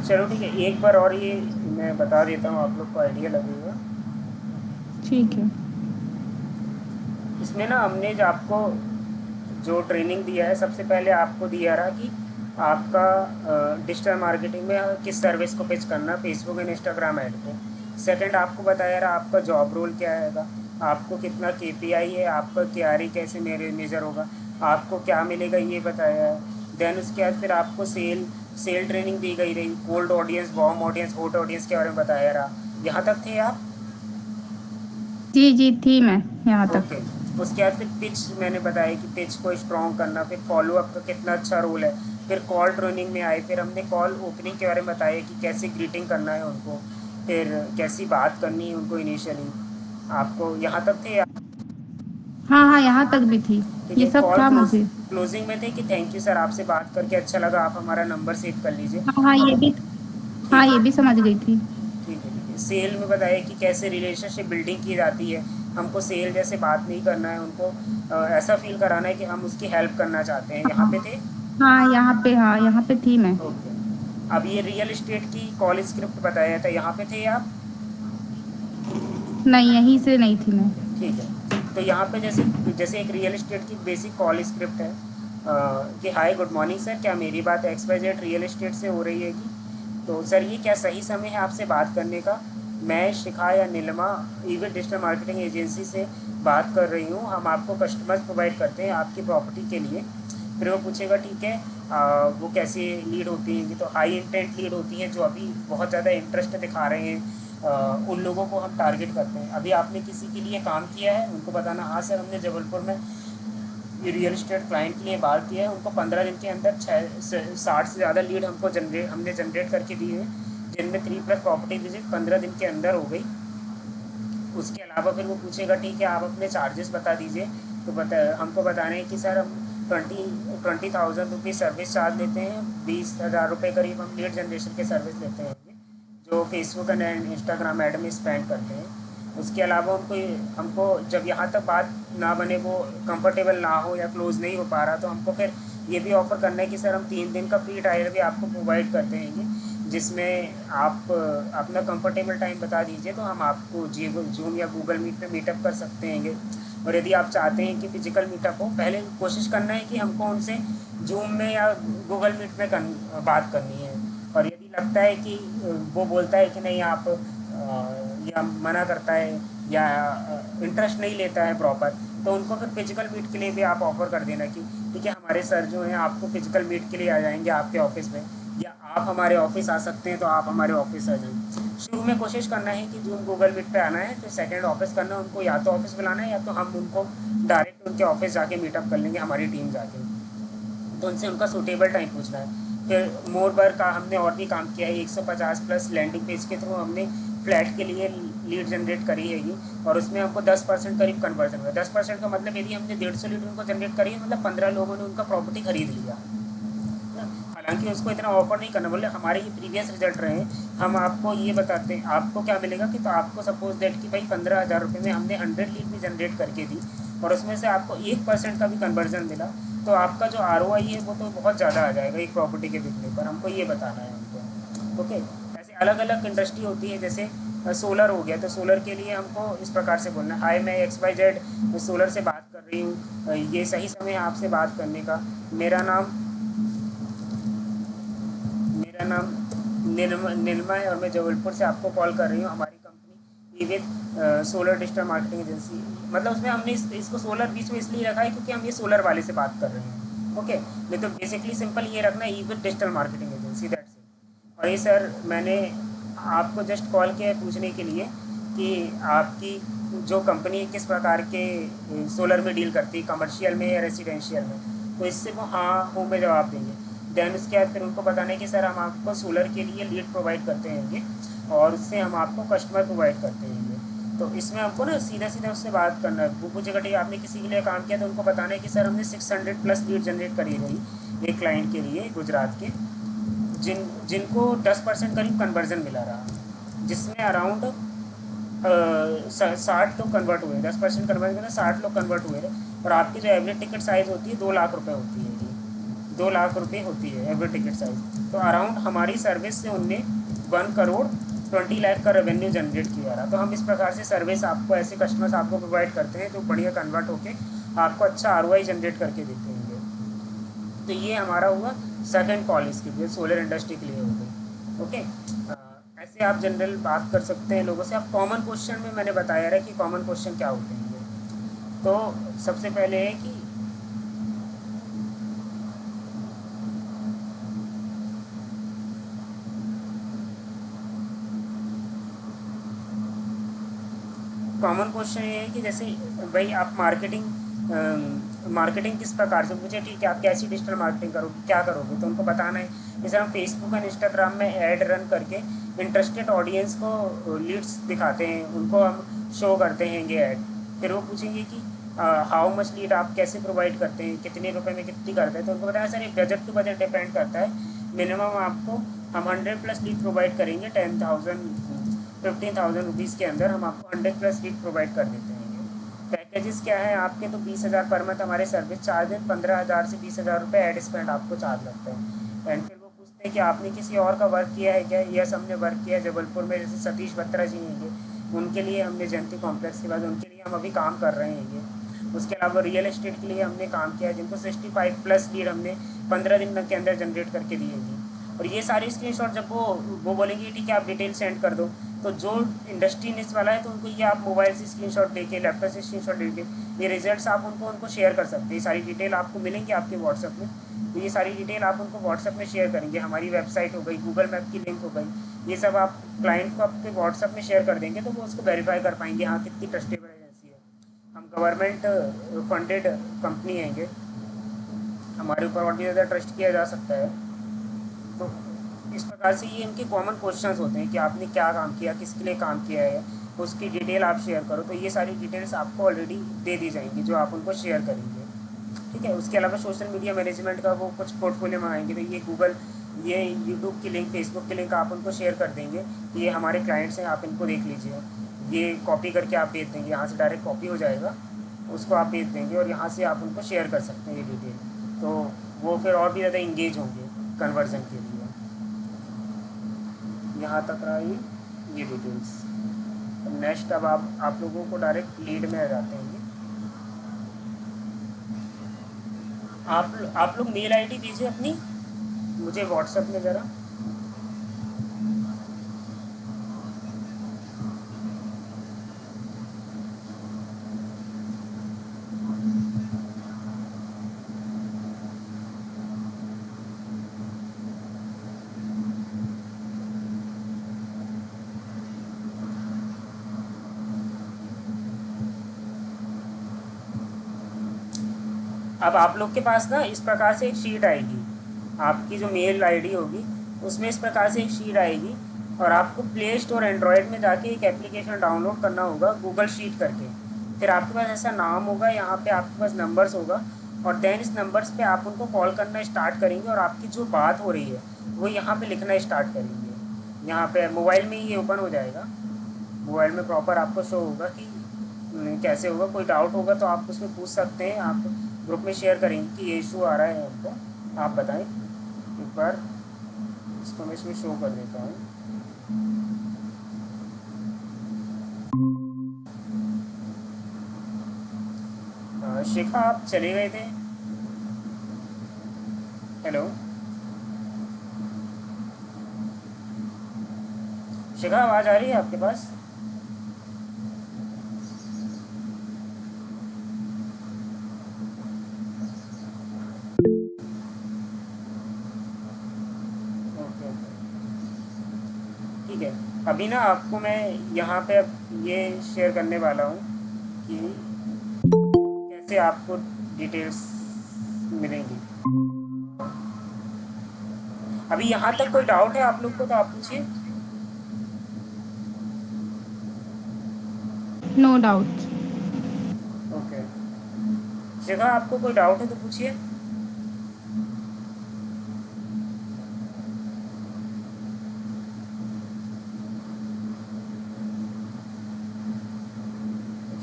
चलो ठीक है, एक बार और ये मैं बता देता हूँ, आप लोग को आइडिया लगेगा। ठीक है। इसमें ना हमने जो आपको जो ट्रेनिंग दिया है, सबसे पहले आपको दिया रहा कि आपका डिजिटल मार्केटिंग में किस सर्विस को पिच करना, फेसबुक एंड इंस्टाग्राम ऐड को। सेकंड आपको बताया रहा आपका जॉब रोल क्या आएगा, आपको कितना केपीआई है, आपका क्यारी कैसे मेजर होगा, आपको क्या मिलेगा ये बताया है। देन उसके बाद फिर आपको सेल सेल ट्रेनिंग दी गई रही, cold audience, warm audience, hot audience के बारे में बताया रहा। यहाँ तक थे आप? जी जी, थी मैं यहाँ तक। ओके। उसके बाद फिर पिच मैंने बताया कि पिच को स्ट्रॉन्ग करना, फिर फॉलो अप का कितना अच्छा रोल है। फिर कॉल ट्रेनिंग में आए, फिर हमने कॉल ओपनिंग के बारे में बताया कि कैसे ग्रीटिंग करना है उनको, फिर कैसी बात करनी है उनको इनिशियली। आपको यहाँ तक थे? हाँ हाँ, यहाँ तक भी थी। ठीक ये है। सब कॉल था मुझे। क्लोजिंग में थे कि थैंक यू सर, आपसे बात करके अच्छा लगा, आप हमारा नंबर सेव कर लीजिए। हाँ हाँ, ये भी। हाँ, ठीक ये है। भी समझ गई थी। ठीक है ठीक है। सेल में बताया कि कैसे रिलेशनशिप बिल्डिंग की जाती है। हमको सेल जैसे बात नहीं करना है, उनको ऐसा फील कराना है कि हम उसकी हेल्प करना चाहते हैं। यहाँ हाँ पे थे? हाँ, यहाँ पे थी मैं। ओके। अब ये रियल इस्टेट की कॉल स्क्रिप्ट बताया था, यहाँ पे थे आप? नहीं, यहीं से नहीं थी मैं। ठीक है। तो यहाँ पे जैसे जैसे एक रियल इस्टेट की बेसिक कॉल स्क्रिप्ट है कि हाय गुड मॉर्निंग सर, क्या मेरी बात X Y Z real estate से हो रही है कि? तो सर ये क्या सही समय है आपसे बात करने का? मैं शिखा या Neelima event digital marketing agency से बात कर रही हूँ, हम आपको कस्टमर्स प्रोवाइड करते हैं आपकी प्रॉपर्टी के लिए। फिर वो पूछेगा ठीक है, वो कैसी लीड होती हैं? तो हाई इंटेंट लीड होती हैं, जो अभी बहुत ज़्यादा इंटरेस्ट दिखा रहे हैं, उन लोगों को हम टारगेट करते हैं। अभी आपने किसी के लिए काम किया है, उनको बताना हाँ सर हमने जबलपुर में ये रियल इस्टेट क्लाइंट के लिए बात किया है, उनको 15 दिन के अंदर 60 से ज़्यादा लीड हमने जनरेट करके दी है, जिनमें 3+ प्रॉपर्टी विजिट 15 दिन के अंदर हो गई। उसके अलावा फिर वो पूछेगा ठीक है आप अपने चार्जेस बता दीजिए। तो हमको बताना है कि सर हम 20,000 रुपीज़ सर्विस चार्ज लेते हैं, 20,000 रुपये करीब हम लीड जनरेशन के सर्विस लेते हैं, जो फेसबुक एंड इंस्टाग्राम ऐड में स्पेंड करते हैं। उसके अलावा उनको हमको जब यहाँ तक बात ना बने, वो कंफर्टेबल ना हो या क्लोज़ नहीं हो पा रहा, तो हमको फिर ये भी ऑफ़र करना है कि सर हम 3 दिन का फ्री ट्रायल भी आपको प्रोवाइड करते हैं, जिसमें आप अपना कंफर्टेबल टाइम बता दीजिए, तो हम आपको जूम या गूगल मीट पे मीटअप कर सकते हैं। और यदि आप चाहते हैं कि फिजिकल मीटअप हो, पहले कोशिश करना है कि हमको उनसे जूम में या गूगल मीट में बात करनी है। और यदि लगता है कि वो बोलता है कि नहीं आप या मना करता है या इंटरेस्ट नहीं लेता है प्रॉपर, तो उनको फिर फिजिकल मीट के लिए भी आप ऑफ़र कर देना कि ठीक है हमारे सर जो हैं आपको फिजिकल मीट के लिए आ जाएंगे आपके ऑफिस में, या आप हमारे ऑफिस आ सकते हैं तो आप हमारे ऑफिस आ जाएं। शुरू में कोशिश करना है कि जूम गूगल मीट पे आना है, तो सेकंड ऑफिस करना है उनको, या तो ऑफिस बुलाना है या तो हम उनको डायरेक्ट उनके ऑफिस जाके मीटअप कर लेंगे हमारी टीम जाके। तो उनसे उनका सूटेबल टाइम पूछना है। फिर मोर बर का हमने और भी काम किया है, 150+ लैंडिंग पेज के थ्रू हमने फ्लैट के लिए लीड जनरेट करी है ये। और उसमें हमको 10% करीब कन्वर्जन हुआ। 10% का मतलब यदि हमने 150 लीड उनको जनरेट करी है, मतलब 15 लोगों ने उनका प्रॉपर्टी खरीद लिया। हालांकि उसको इतना ऑफर नहीं करना, बोले हमारे ये प्रीवियस रिजल्ट रहे हैं, हम आपको ये बताते हैं आपको क्या मिलेगा कि, तो आपको सपोज दैट कि भाई 15,000 रुपये में हमने 100 लीड भी जनरेट करके दी, और उसमें से आपको 1% का भी कन्वर्जन मिला, तो आपका जो ROI है वो तो बहुत ज़्यादा आ जाएगा एक प्रॉपर्टी के बिकने पर। हमको ये बताना है हमको। ओके। ऐसे अलग अलग इंडस्ट्री होती है, जैसे सोलर हो गया, तो सोलर के लिए हमको इस प्रकार से बोलना है, हाय मैं XYZ सोलर से बात कर रही हूँ, ये सही समय है आपसे बात करने का। मेरा नाम मेरा नाम नीलमा है और मैं जबलपुर से आपको कॉल कर रही हूँ। हमारी company with solar digital marketing agency, मतलब उसमें हमने इसको सोलर बीच में इसलिए रखा है क्योंकि हम ये सोलर वाले से बात कर रहे हैं। ओके। नहीं तो बेसिकली सिंपल ये रखना है, with digital marketing agency, that's it. और ये सर मैंने आपको जस्ट कॉल किया है पूछने के लिए कि आपकी जो कंपनी किस प्रकार के सोलर में डील करती है, कमर्शियल में या रेसिडेंशियल में। तो इससे वो हाँ हूँ में जवाब देंगे। देन उसके बाद फिर उनको बताना है कि सर हम आपको सोलर के लिए लीड प्रोवाइड करते हैं, और उससे हम आपको कस्टमर प्रोवाइड करते हैं। तो इसमें हमको ना सीधा सीधा उससे बात करना है। वो पूछेगा ठीक है आपने किसी के लिए काम किया, तो उनको बताना है कि सर हमने 600+ लीड जनरेट करी रही एक क्लाइंट के लिए गुजरात के, जिनको 10% करीब कन्वर्जन मिला रहा, जिसमें अराउंड 60 लोग कन्वर्ट हुए। 10% कन्वर्जन मिला, 60 लोग कन्वर्ट हुए। और आपकी जो एवरेज टिकट साइज़ होती है 2 लाख रुपये होती है, 2 लाख रुपये होती है एवरेज टिकट साइज़। तो अराउंड हमारी सर्विस से उनने 1,20,00,000 का रेवेन्यू जनरेट किया रहा। तो हम इस प्रकार से सर्विस आपको, ऐसे कस्टमर्स आपको प्रोवाइड करते हैं जो बढ़िया कन्वर्ट होके आपको अच्छा आरओआई जनरेट करके देते हैं। तो ये हमारा हुआ सेकंड कॉल स्क्रिप्ट, ये सोलर इंडस्ट्री के लिए हो गई। ओके, ऐसे आप जनरल बात कर सकते हैं लोगों से। आप कॉमन क्वेश्चन में मैंने बताया है कि कॉमन क्वेश्चन क्या होते हैं। तो सबसे पहले है कि कॉमन क्वेश्चन ये है कि जैसे भाई आप मार्केटिंग किस प्रकार से, मुझे ठीक है आप कैसी डिजिटल मार्केटिंग करोगे, क्या करोगे, तो उनको बताना है। जैसे हम फेसबुक एंड इंस्टाग्राम में ऐड रन करके इंटरेस्टेड ऑडियंस को लीड्स दिखाते हैं, उनको हम शो करते हैं ये ऐड। फिर वो पूछेंगे कि हाउ मच लीड आप कैसे प्रोवाइड करते हैं, कितने रुपए में कितनी करते हैं, तो उनको बताया सर ये बजट टू बजट डिपेंड करता है। मिनिमम आपको हम 100+ लीड प्रोवाइड करेंगे, 15,000 रुपीज़ के अंदर हम आपको 100+ लीड प्रोवाइड कर देते हैं। पैकेजेस क्या है आपके, तो 20,000 पर मंथ हमारे सर्विस चार्ज है, 15,000 से 20,000 रुपये एड स्पेंड आपको चार्ज लगता है। एंड फिर वो पूछते हैं कि आपने किसी और का वर्क किया है क्या। यस, हमने वर्क किया है जबलपुर में, जैसे सतीश बत्रा जी हैं, उनके लिए हमने जयंती कॉम्प्लेक्स के बाद उनके लिए हम अभी काम कर रहे हैं। उसके अलावा रियल एस्टेट के लिए हमने काम किया है, जिनको 65+ लीड हमने 15 दिन के अंदर जनरेट करके दी है। और ये सारी स्क्रीनशॉट जब वो बोलेंगे ठीक है आप डिटेल सेंड कर दो, तो जो इंडस्ट्री निस वाला है तो उनको ये आप मोबाइल से स्क्रीनशॉट देके, लैपटॉप से स्क्रीनशॉट देके ये रिजल्ट्स आप उनको शेयर कर सकते हैं। ये सारी डिटेल आपको मिलेंगी आपके व्हाट्सएप में। तो ये सारी डिटेल आप उनको व्हाट्सएप में शेयर करेंगे। हमारी वेबसाइट हो गई, गूगल मैप की लिंक हो गई, ये सब आप क्लाइंट को आपके व्हाट्सएप में शेयर कर देंगे, तो वो उसको वेरीफाई कर पाएंगे हाँ कितनी ट्रस्टेबल एजेंसी है। हम गवर्नमेंट फंडेड कंपनी हैंगे, हमारे ऊपर और भी ज़्यादा ट्रस्ट किया जा सकता है। तो इस प्रकार से ये इनके कॉमन क्वेश्चंस होते हैं कि आपने क्या काम किया, किसके लिए काम किया है, उसकी डिटेल आप शेयर करो। तो ये सारी डिटेल्स आपको ऑलरेडी दे दी जाएंगी जो आप उनको शेयर करेंगे। ठीक है, उसके अलावा सोशल मीडिया मैनेजमेंट का वो कुछ पोर्टफोलियो मंगाएंगे, तो ये यूट्यूब की लिंक, फेसबुक की लिंक आप उनको शेयर कर देंगे कि ये हमारे क्लाइंट्स हैं, आप इनको देख लीजिए। ये कॉपी करके आप भेज देंगे, यहाँ से डायरेक्ट कॉपी हो जाएगा, उसको आप भेज देंगे और यहाँ से आप उनको शेयर कर सकते हैं ये डिटेल। तो वो फिर और भी ज़्यादा इंगेज होंगे कन्वर्जन के लिए। यहाँ तक रहा ये डिटेल्स। नेक्स्ट अब आप लोगों को डायरेक्ट लीड में आ जाते हैं। आप लोग मेल आईडी दीजिए अपनी मुझे व्हाट्सएप में ज़रा। अब आप लोग के पास ना इस प्रकार से एक शीट आएगी, आपकी जो मेल आईडी होगी उसमें इस प्रकार से एक शीट आएगी, और आपको प्ले स्टोर एंड्रॉयड में जाके एक एप्लीकेशन डाउनलोड करना होगा गूगल शीट करके। फिर आपके पास ऐसा नाम होगा, यहाँ पे आपके पास नंबर्स होगा, और देन इस नंबर्स पे आप उनको कॉल करना स्टार्ट करेंगे और आपकी जो बात हो रही है वो यहाँ पे लिखना स्टार्ट करेंगे। यहाँ पे मोबाइल में ही ये ओपन हो जाएगा, मोबाइल में प्रॉपर आपको शो होगा कि कैसे होगा। कोई डाउट होगा तो आप उसमें पूछ सकते हैं, आप ग्रुप में शेयर करेंगे कि ये इशू आ रहा है हमको, आप बताएं। एक बार इसको मैं इसमें शो कर देता हूँ। शिखा आप चले गए थे। हेलो शिखा, आवाज़ आ रही है आपके पास? ओके ओके, ठीक है। अभी ना आपको मैं यहाँ पे अब ये शेयर करने वाला हूँ कि कैसे आपको डिटेल्स मिलेंगी। अभी यहाँ तक कोई डाउट है आप लोग को तो आप पूछिए। No doubt. ओके, शिखा आपको कोई डाउट है तो पूछिए।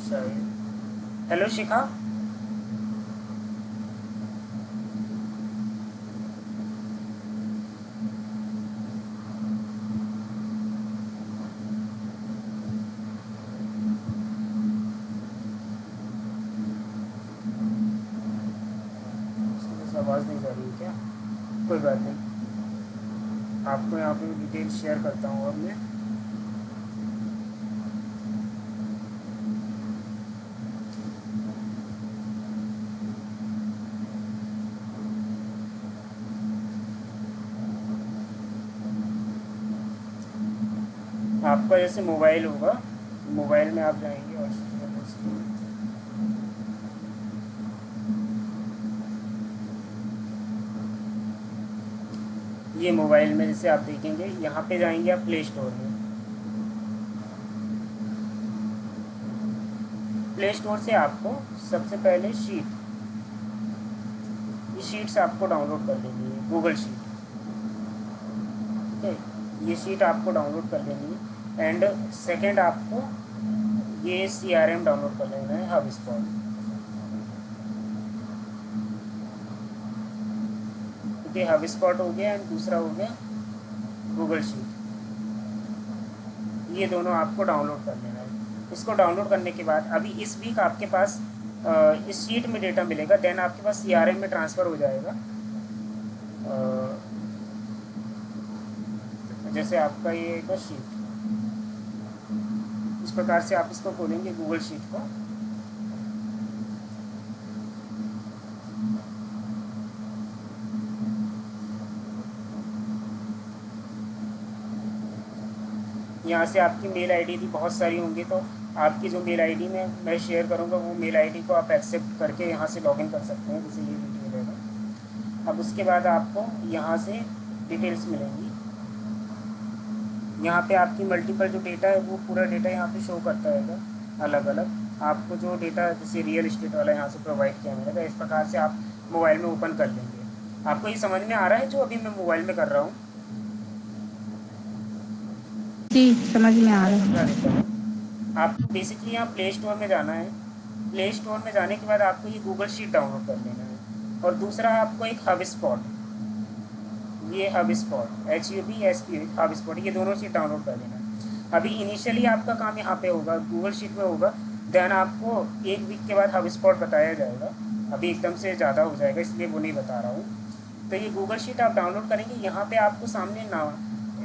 शायद। हेलो शिखा। आवाज़ नहीं जा रही है क्या? कोई बात नहीं, आपको यहाँ पे डिटेल शेयर करता हूँ अब मैं। आपका जैसे मोबाइल होगा, मोबाइल में आप जाएंगे और ये मोबाइल में जैसे आप देखेंगे, यहाँ पे जाएंगे आप प्ले स्टोर में। प्ले स्टोर से आपको सबसे पहले ये शीट्स आपको डाउनलोड कर लेनी है, गूगल शीट। ठीक है, ये शीट आपको डाउनलोड कर लेनी है। एंड सेकंड आपको ये CRM डाउनलोड कर लेना है, हब स्पॉट। ठीक है, हब स्पॉट हो गया एंड दूसरा हो गया गूगल शीट। ये दोनों आपको डाउनलोड कर लेना है। इसको डाउनलोड करने के बाद अभी इस वीक आपके पास इस शीट में डेटा मिलेगा, देन आपके पास CRM में ट्रांसफ़र हो जाएगा। जैसे आपका ये एक शीट, इस प्रकार से आप इसको खोलेंगे गूगल शीट को। यहाँ से आपकी मेल आईडी भी बहुत सारी होंगी, तो आपकी जो मेल आईडी में मैं शेयर करूँगा वो मेल आईडी को आप एक्सेप्ट करके यहाँ से लॉगिन कर सकते हैं, जैसे ये डिटेल है। अब उसके बाद आपको यहाँ से डिटेल्स मिलेंगी। यहाँ पे आपकी मल्टीपल जो डेटा है वो पूरा डेटा यहाँ पे शो करता रहेगा अलग अलग। आपको जो डेटा जैसे रियल इस्टेट वाला यहाँ से प्रोवाइड किया मिलेगा, इस प्रकार से आप मोबाइल में ओपन कर लेंगे। आपको ये समझ में आ रहा है जो अभी मैं मोबाइल में कर रहा हूँ? जी समझ में आ रहा है। समझा देता हूँ। आपको बेसिकली यहाँ प्ले स्टोर में जाना है। प्ले स्टोर में जाने के बाद आपको ये गूगल शीट डाउनलोड कर लेना है। और दूसरा आपको एक हब स्पॉट, ये hub spot HUBSP hub spot, ये दोनों शीट डाउनलोड कर लेना है। अभी इनिशियली आपका काम यहाँ पे होगा, गूगल शीट में होगा। देन आपको एक वीक के बाद हब स्पॉट बताया जाएगा। अभी एकदम से ज़्यादा हो जाएगा इसलिए वो नहीं बता रहा हूँ। तो ये गूगल शीट आप डाउनलोड करेंगे, यहाँ पे आपको सामने ना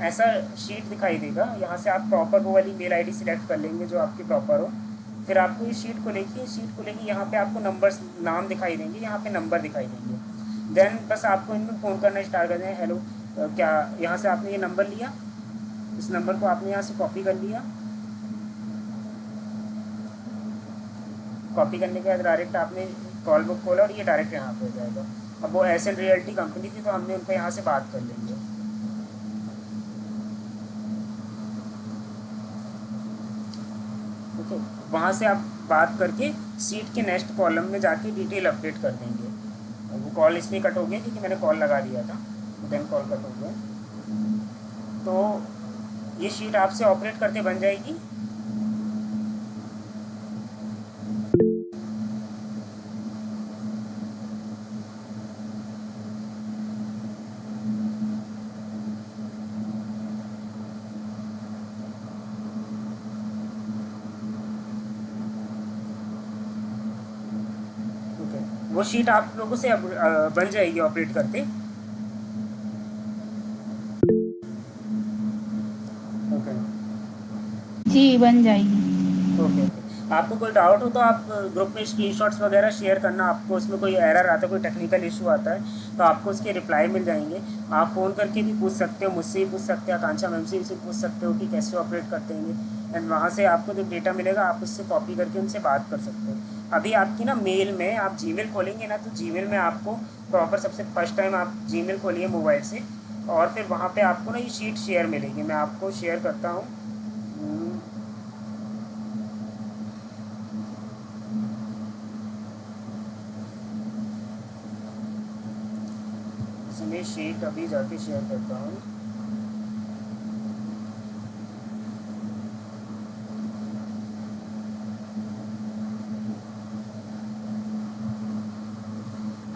ऐसा शीट दिखाई देगा। यहाँ से आप प्रॉपर वो वाली मेल आईडी सिलेक्ट कर लेंगे जो आपकी प्रॉपर हो। फिर आपको इस शीट को लेके यहाँ पे आपको नंबर्स, नाम दिखाई देंगे, यहाँ पे नंबर दिखाई देंगे। देन बस आपको इनमें फ़ोन करना स्टार्ट कर दें, हेलो क्या, यहाँ से आपने ये नंबर लिया, इस नंबर को आपने यहाँ से कॉपी कर लिया। कॉपी करने के बाद डायरेक्ट आपने कॉल बुक खोला और ये डायरेक्ट यहाँ पे हो जाएगा। अब वो एस एन रियल्टी कंपनी थी तो हमने उनको यहाँ से बात कर लेंगे। ओके, वहाँ से आप बात करके सीट के नेक्स्ट कॉलम में जाके डिटेल अपडेट कर देंगे। वो कॉल इसलिए कट हो गया क्योंकि मैंने कॉल लगा दिया था, देन कॉल कट हो गया। तो ये शीट आपसे ऑपरेट करते बन जाएगी। वो शीट आप लोगों से अब बन जाएगी ऑपरेट करते। ओके जी बन जाएगी। Okay okay. आपको कोई डाउट हो तो आप ग्रुप में स्क्रीनशॉट्स वगैरह शेयर करना। आपको उसमें कोई एरर आता है, कोई टेक्निकल इशू आता है तो आपको उसके रिप्लाई मिल जाएंगे। आप फ़ोन करके भी पूछ सकते हो, मुझसे भी पूछ सकते हो, आकांक्षा मैम से भी पूछ सकते हो कि कैसे ऑपरेट करते हैं। एंड वहाँ से आपको जो डेटा मिलेगा आप उससे कॉपी करके उनसे बात कर सकते हो। अभी आपकी ना मेल में आप जीमेल खोलेंगे ना, तो जीमेल में आपको प्रॉपर सबसे फर्स्ट टाइम आप जीमेल खोलिए मोबाइल से, और फिर वहाँ पे आपको ना ये शीट शेयर मिलेगी। मैं आपको शेयर करता हूँ। इसमें शीट अभी जाके शेयर करता हूँ।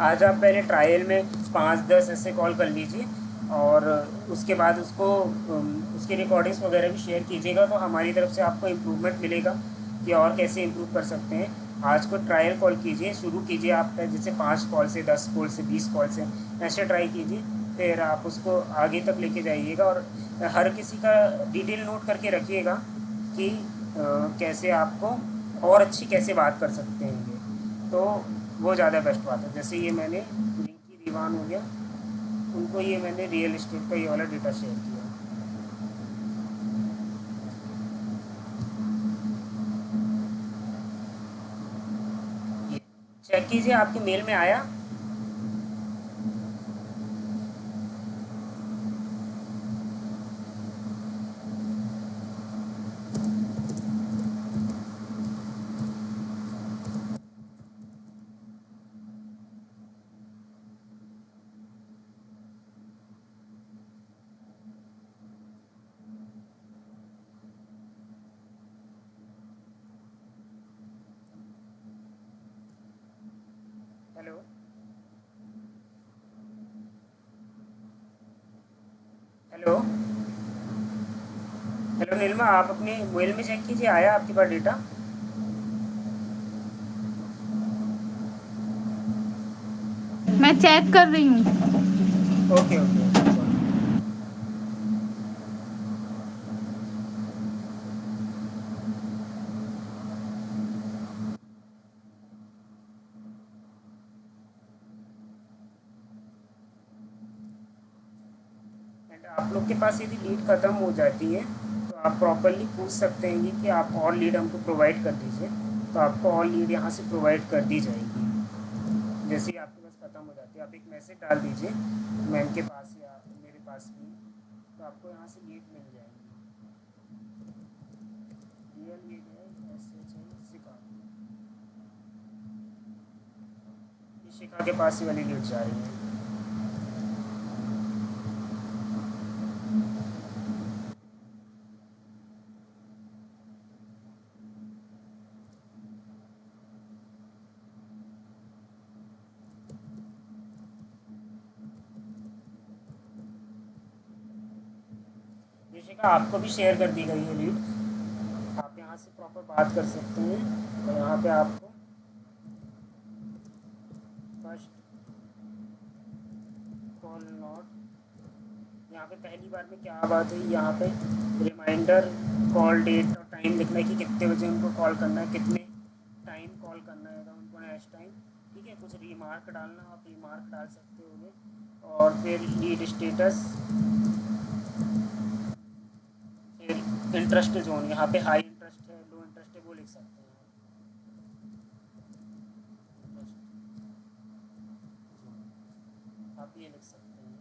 आज आप पहले ट्रायल में 5-10 ऐसे कॉल कर लीजिए और उसके बाद उसकी रिकॉर्डिंग्स वगैरह भी शेयर कीजिएगा, तो हमारी तरफ से आपको इम्प्रूवमेंट मिलेगा कि और कैसे इम्प्रूव कर सकते हैं। आज को ट्रायल कॉल कीजिए, शुरू कीजिए आप जैसे 5 कॉल से, 10 कॉल से, 20 कॉल से, ऐसे ट्राई कीजिए। फिर आप उसको आगे तक लेके जाइएगा और हर किसी का डिटेल नोट करके रखिएगा कि कैसे आपको और अच्छी कैसे बात कर सकते हैं ये, तो वो ज़्यादा बेस्ट बात है। जैसे ये मैंने रिंकी दीवान हो गया, उनको ये मैंने रियल इस्टेट का ये वाला डेटा शेयर किया। ये चेक कीजिए आपके मेल में आया। हेलो, हेलो, हेलो नीलिमा, आप अपने मेल में चेक कीजिए, आया आपके पास डेटा? मैं चेक कर रही हूँ। Okay okay. एंड आप लोग के पास यदि लीड ख़त्म हो जाती है तो आप प्रॉपरली पूछ सकते हैं कि आप और लीड हमको प्रोवाइड कर दीजिए, तो आपको और लीड यहाँ से प्रोवाइड कर दी जाएगी। जैसे ही आपके पास ख़त्म हो जाती है, आप एक मैसेज डाल दीजिए मैम के पास या मेरे पास भी, तो आपको यहाँ से लीड मिल जाएगी। रियल लीड है, मैसेज है शिखा, ये शिखा के पास ही वाली लीड जा रही है। ये शिखा आपको भी शेयर कर दी गई है लीड, आप यहाँ से प्रॉपर बात कर सकते हैं। और यहाँ पे आपको फर्स्ट कॉल नॉट, यहाँ पे पहली बार में क्या बात है, यहाँ पे रिमाइंडर कॉल डेट और टाइम लिखना है कि कितने बजे उनको कॉल करना है, कितने टाइम कॉल करना है उनको नेक्स्ट टाइम। ठीक है, कुछ रिमार्क डालना, आप रिमार्क डाल सकते हो। और फिर लीड स्टेटस, फिर इंटरेस्ट जोन, यहाँ पे हाई इंटरेस्ट है, लो इंटरेस्ट है, वो लिख सकते हैं आप ये लिख सकते हैं।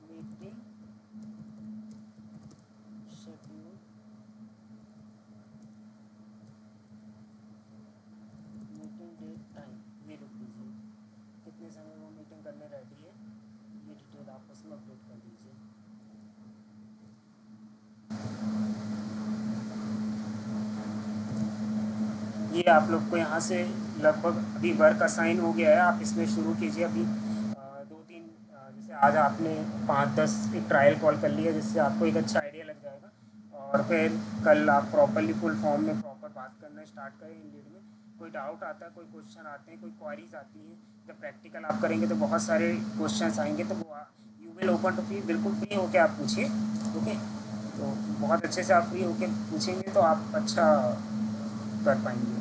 Meeting schedule, meeting date time, ये लिख दीजिए, कितने समय वो मीटिंग करने रेडी है, ये डिटेल आप उसमें अपडेट कर दीजिए। ये आप लोग को यहाँ से लगभग अभी वर्क असाइन हो गया है, आप इसमें शुरू कीजिए अभी। 2-3 जैसे आज आपने 5-10 एक ट्रायल कॉल कर लिया, जिससे आपको एक अच्छा आइडिया लग जाएगा। और फिर कल आप प्रॉपरली फुल फॉर्म में प्रॉपर बात करना स्टार्ट करें इन लीड में। कोई डाउट आता है, कोई क्वेश्चन आते हैं, कोई क्वारीज आती हैं, जब प्रैक्टिकल आप करेंगे तो बहुत सारे क्वेश्चन आएंगे, तो वो you will open to free, बिल्कुल फ्री होके आप पूछिए। ओके, तो बहुत अच्छे से आप फ्री होके पूछेंगे तो आप अच्छा कर पाएंगे।